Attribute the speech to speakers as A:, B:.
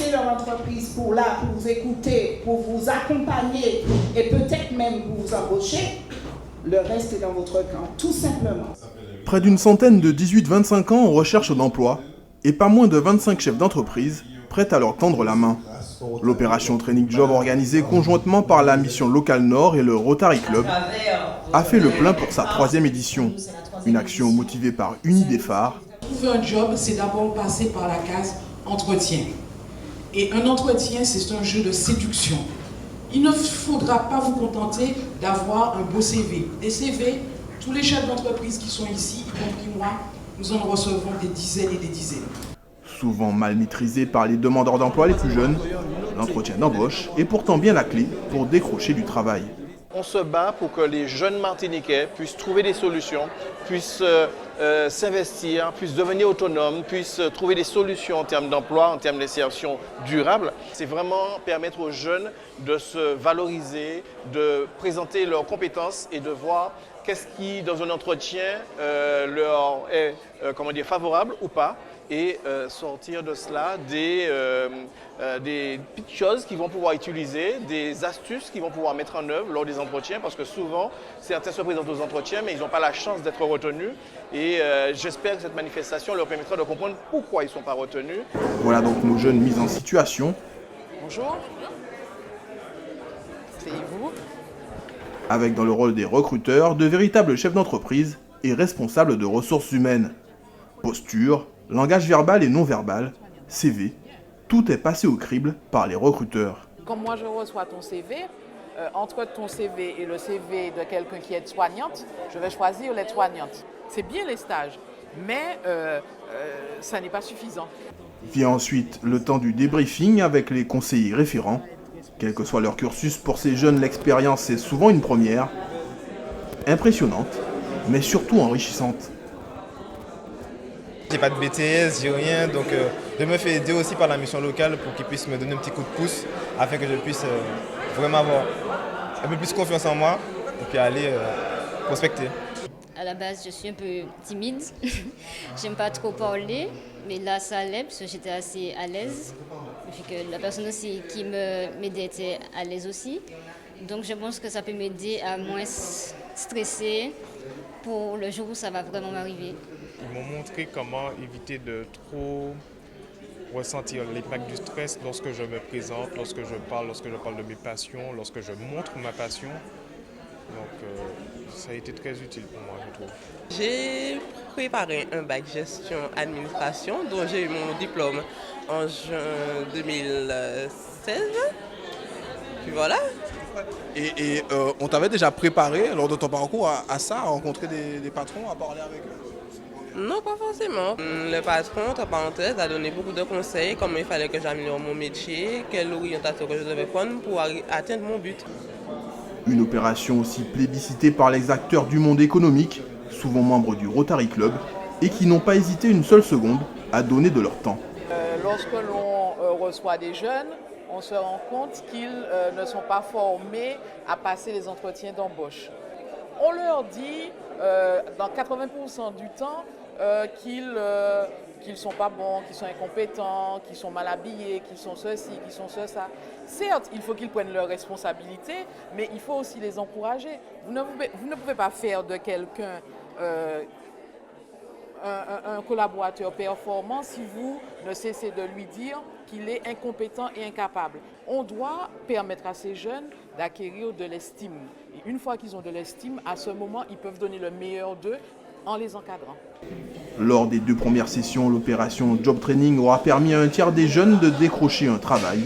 A: laisser leur entreprise pour vous écouter, pour vous accompagner et peut-être même pour vous embaucher, le reste est dans votre camp, tout simplement.
B: Près d'une centaine de 18-25 ans en recherche d'emploi et pas moins de 25 chefs d'entreprise prêts à leur tendre la main. L'opération Training Job organisée conjointement par la mission Local Nord et le Rotary Club a fait le plein pour sa 3e édition. Une action motivée par une idée phare.
C: Trouver un job, c'est d'abord passer par la case entretien. Et un entretien, c'est un jeu de séduction. Il ne faudra pas vous contenter d'avoir un beau CV. Des CV, tous les chefs d'entreprise qui sont ici, y compris moi, nous en recevons des dizaines et des dizaines.
B: Souvent mal maîtrisé par les demandeurs d'emploi les plus jeunes, l'entretien d'embauche est pourtant bien la clé pour décrocher du travail.
D: On se bat pour que les jeunes Martiniquais puissent trouver des solutions, puissent s'investir, puissent devenir autonomes, puissent trouver des solutions en termes d'emploi, en termes d'insertion durable. C'est vraiment permettre aux jeunes de se valoriser, de présenter leurs compétences et de voir qu'est-ce qui, dans un entretien, leur est favorable ou pas. Et sortir de cela des petites choses qu'ils vont pouvoir utiliser, des astuces qu'ils vont pouvoir mettre en œuvre lors des entretiens, parce que souvent, certains se présentent aux entretiens, mais ils n'ont pas la chance d'être retenus. Et j'espère que cette manifestation leur permettra de comprendre pourquoi ils ne sont pas retenus.
B: Voilà donc nos jeunes mis en situation.
E: Bonjour. C'est vous.
B: Avec dans le rôle des recruteurs, de véritables chefs d'entreprise et responsables de ressources humaines. Posture, langage verbal et non verbal, CV, tout est passé au crible par les recruteurs.
E: Quand moi je reçois ton CV, entre ton CV et le CV de quelqu'un qui est soignante, je vais choisir l'aide soignante. C'est bien les stages, mais ça n'est pas suffisant.
B: Vient ensuite le temps du débriefing avec les conseillers référents. Quel que soit leur cursus, pour ces jeunes, l'expérience est souvent une première, impressionnante, mais surtout enrichissante.
F: J'ai pas de BTS, j'ai rien, donc je me fais aider aussi par la mission locale pour qu'ils puissent me donner un petit coup de pouce afin que je puisse vraiment avoir un peu plus confiance en moi et puis aller prospecter.
G: À la base, je suis un peu timide, j'aime pas trop parler, mais là ça allait parce que j'étais assez à l'aise, vu que la personne aussi qui m'aidait était à l'aise aussi. Donc je pense que ça peut m'aider à moins stresser pour le jour où ça va vraiment m'arriver.
H: Ils m'ont montré comment éviter de trop ressentir l'impact du stress lorsque je me présente, lorsque je parle de mes passions, lorsque je montre ma passion. Donc ça a été très utile pour moi, je trouve.
I: J'ai préparé un bac gestion administration dont j'ai eu mon diplôme en juin 2016. Puis voilà.
J: Et on t'avait déjà préparé lors de ton parcours à ça, à rencontrer des patrons, à parler avec eux?
I: Non, pas forcément. Le patron, entre parenthèses, a donné beaucoup de conseils, comment il fallait que j'améliore mon métier, quelle orientation que je devais prendre pour atteindre mon but.
B: Une opération aussi plébiscitée par les acteurs du monde économique, souvent membres du Rotary Club, et qui n'ont pas hésité une seule seconde à donner de leur temps.
E: Lorsque l'on reçoit des jeunes, on se rend compte qu'ils ne sont pas formés à passer les entretiens d'embauche. On leur dit, dans 80% du temps, qu'ils ne sont pas bons, qu'ils sont incompétents, qu'ils sont mal habillés, qu'ils sont ceci, qu'ils sont ça. Certes, il faut qu'ils prennent leurs responsabilités, mais il faut aussi les encourager. Vous ne pouvez pas faire de quelqu'un un collaborateur performant si vous ne cessez de lui dire qu'il est incompétent et incapable. On doit permettre à ces jeunes d'acquérir de l'estime. Et une fois qu'ils ont de l'estime, à ce moment, ils peuvent donner le meilleur d'eux en les encadrant.
B: Lors des 2 premières sessions, l'opération Job Training aura permis à un tiers des jeunes de décrocher un travail